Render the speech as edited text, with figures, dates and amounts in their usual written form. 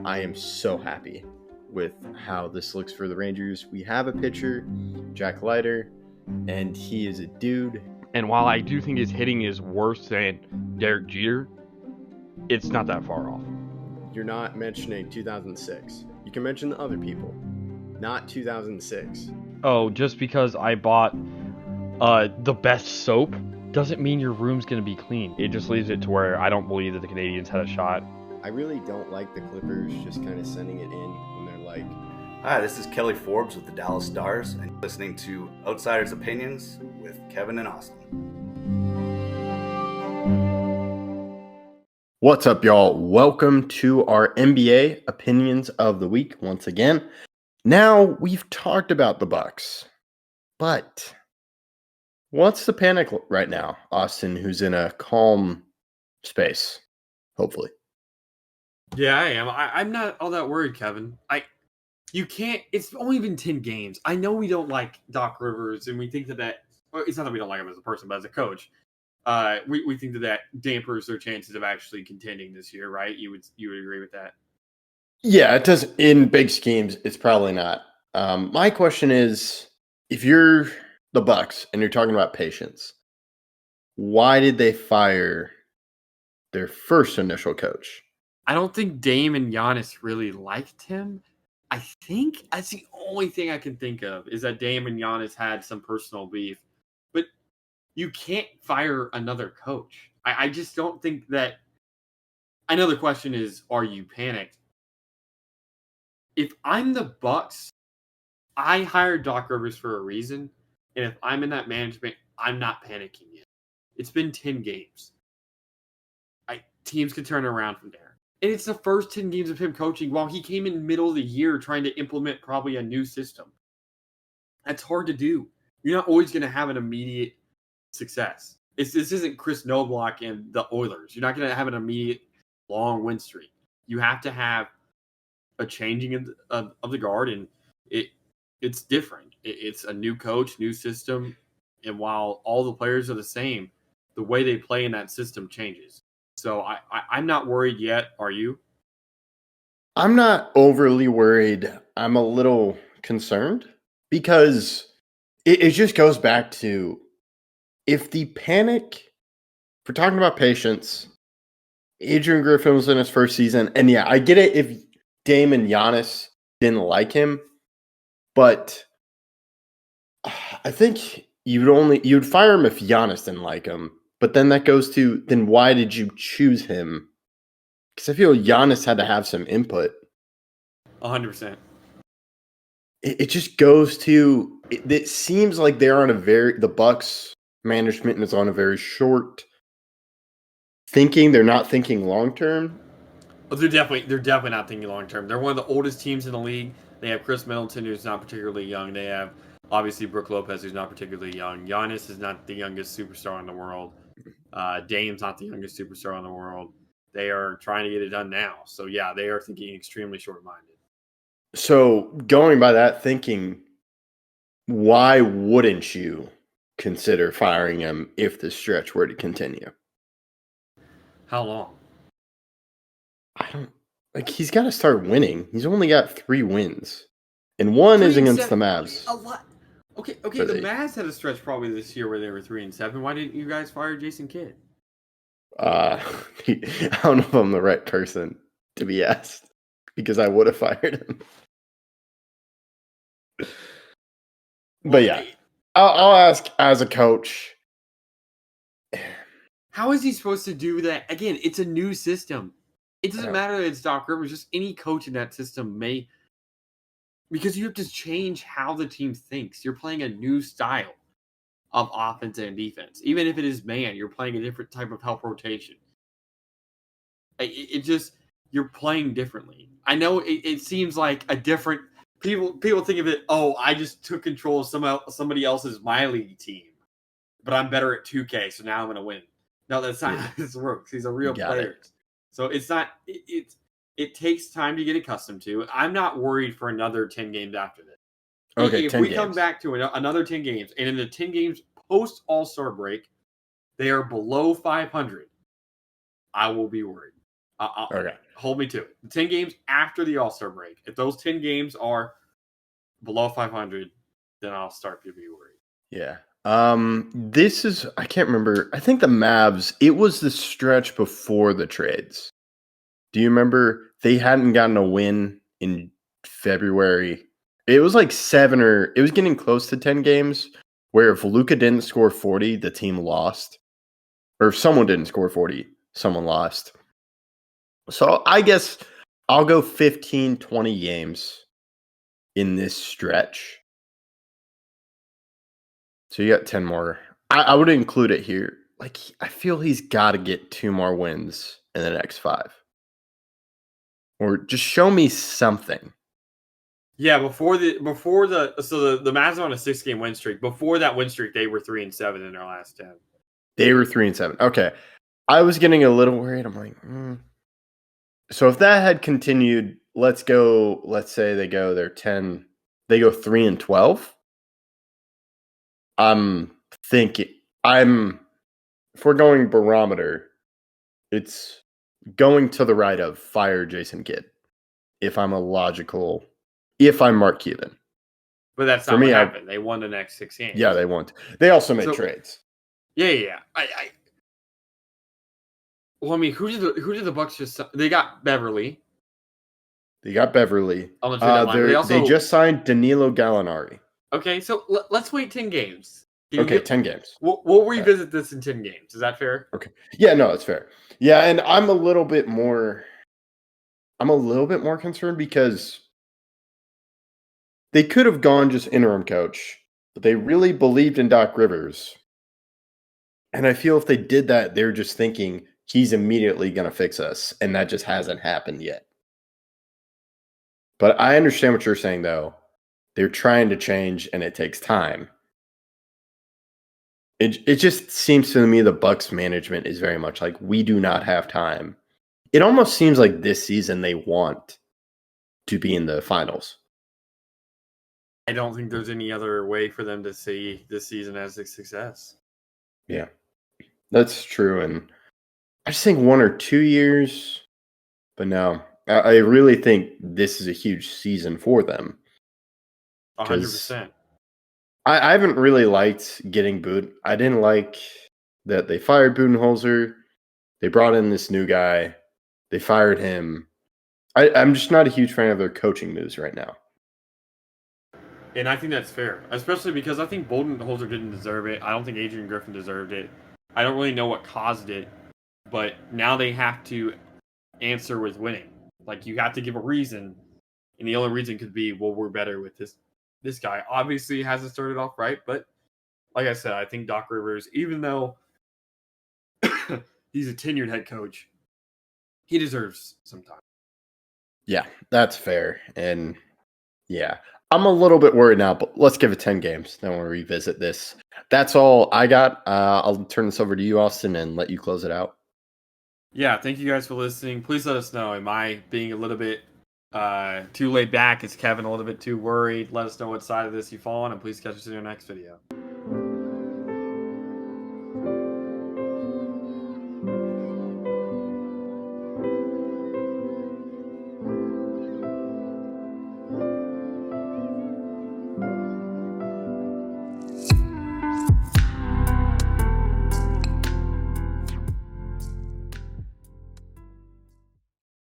I am so happy with how this looks for the Rangers. We have a pitcher, Jack Leiter, and he is a dude. And while I do think his hitting is worse than Derek Jeter, it's not that far off. You're not mentioning 2006. You can mention the other people, not 2006. Oh, just because I bought the best soap doesn't mean your room's going to be clean. It just leaves it to where I don't believe that the Canadians had a shot. I really don't like the Clippers just kind of sending it in when they're like... Hi, this is Kelly Forbes with the Dallas Stars, and you're listening to Outsiders Opinions with Kevin and Austin. What's up, y'all? Welcome to our NBA Opinions of the Week once again. Now, we've talked about the Bucks, but what's the panic right now, Austin, who's in a calm space, hopefully? Yeah, I am. I'm not all that worried, Kevin. You can't. It's only been 10 games. I know we don't like Doc Rivers, and we think that. Well, it's not that we don't like him as a person, but as a coach, we think that dampers their chances of actually contending this year, right? You would agree with that? Yeah, it does. In big schemes, it's probably not. My question is, if you're the Bucks and you're talking about patience, why did they fire their first initial coach? I don't think Dame and Giannis really liked him. I think that's the only thing I can think of is that Dame and Giannis had some personal beef. But you can't fire another coach. I just don't think that. I know the question is, are you panicked? If I'm the Bucks, I hired Doc Rivers for a reason. And if I'm in that management, I'm not panicking yet. It's been 10 games. Teams can turn around from there. And it's the first 10 games of him coaching while he came in middle of the year trying to implement probably a new system. That's hard to do. You're not always going to have an immediate success. This isn't Chris Knobloch and the Oilers. You're not going to have an immediate long win streak. You have to have a changing of the guard, and it's different. It's a new coach, new system, and while all the players are the same, the way they play in that system changes. So I'm not worried yet. Are you? I'm not overly worried. I'm a little concerned because it just goes back to if the panic, if we're talking about patience, Adrian Griffin was in his first season. And yeah, I get it if Dame and Giannis didn't like him, but I think you'd fire him if Giannis didn't like him. But then that goes to, then why did you choose him? Because I feel Giannis had to have some input. 100%. It just goes to, it seems like they're on the Bucks management is on a very short thinking. They're not thinking long-term. Well, they're definitely not thinking long-term. They're one of the oldest teams in the league. They have Chris Middleton, who's not particularly young. They have, obviously, Brook Lopez, who's not particularly young. Giannis is not the youngest superstar in the world. Dame's not the youngest superstar in the world. They are trying to get it done now. So, yeah, they are thinking extremely short-minded. So, going by that thinking, why wouldn't you consider firing him if the stretch were to continue? How long? He's got to start winning. He's only got 3 wins. And one is against the Mavs. A lot. Okay. The Mavs had a stretch probably this year where they were 3-7. Why didn't you guys fire Jason Kidd? I don't know if I'm the right person to be asked because I would have fired him. But yeah, I'll ask as a coach. How is he supposed to do that? Again, it's a new system. It doesn't matter that it's Doc Rivers. Just any coach in that system may. Because you have to change how the team thinks. You're playing a new style of offense and defense. Even if it is man, you're playing a different type of help rotation. You're playing differently. I know it seems like a different... People think of it, I just took control of somebody else's My League team. But I'm better at 2K, so now I'm going to win. No, that's not how this works. These are real players. So it's not... It takes time to get accustomed to. I'm not worried for another 10 games after this. Okay, if we come back to another 10 games, and in the 10 games post All-Star break, they are below 500, I will be worried. Okay. Hold me to it. 10 games after the All-Star break. If those 10 games are below 500, then I'll start to be worried. Yeah. This is, I can't remember. I think the Mavs, it was the stretch before the trades. Do you remember they hadn't gotten a win in February? It was like it was getting close to 10 games where if Luka didn't score 40, the team lost. Or if someone didn't score 40, someone lost. So I guess I'll go 15, 20 games in this stretch. So you got 10 more. I would include it here. Like, I feel he's got to get 2 more wins in the next 5. Or just show me something. Yeah, before the Mavs are on a 6-game win streak. Before that win streak, they were 3-7 in their last 10. They were 3-7. Okay. I was getting a little worried. I'm like, So if that had continued, let's say they go 3-12. I'm thinking if we're going barometer, it's going to the right of fire Jason Kidd. If I'm Mark Cuban. But that's not what happened. They won the next 6 games. Yeah, they won. They also made trades. Yeah. Well, I mean, who did the Bucks just? They got Beverly. They got Beverly. On the trade deadline. They just signed Danilo Gallinari. Okay, so let's wait 10 games. 10 games. We'll revisit this in 10 games. Is that fair? Okay. Yeah, no, it's fair. Yeah, and I'm a little bit more concerned because they could have gone just interim coach, but they really believed in Doc Rivers. And I feel if they did that, they're just thinking he's immediately going to fix us, and that just hasn't happened yet. But I understand what you're saying, though. They're trying to change, and it takes time. It just seems to me the Bucks management is very much like, we do not have time. It almost seems like this season they want to be in the finals. I don't think there's any other way for them to see this season as a success. Yeah, that's true. And I just think 1 or 2 years, but no, I really think this is a huge season for them. 100%. I haven't really liked getting booed. I didn't like that they fired Budenholzer. They brought in this new guy. They fired him. I'm just not a huge fan of their coaching moves right now. And I think that's fair, especially because I think Budenholzer didn't deserve it. I don't think Adrian Griffin deserved it. I don't really know what caused it, but now they have to answer with winning. Like, you have to give a reason, and the only reason could be, well, we're better with this guy. Obviously, hasn't started off right, but like I said, I think Doc Rivers, even though he's a tenured head coach, he deserves some time. Yeah, that's fair. And yeah, I'm a little bit worried now, but let's give it 10 games. Then we'll revisit this. That's all I got. I'll turn this over to you, Austin, and let you close it out. Yeah, thank you guys for listening. Please let us know. Am I being a little bit too laid back? Is Kevin a little bit too worried? Let us know what side of this you fall on, and please catch us in your next video.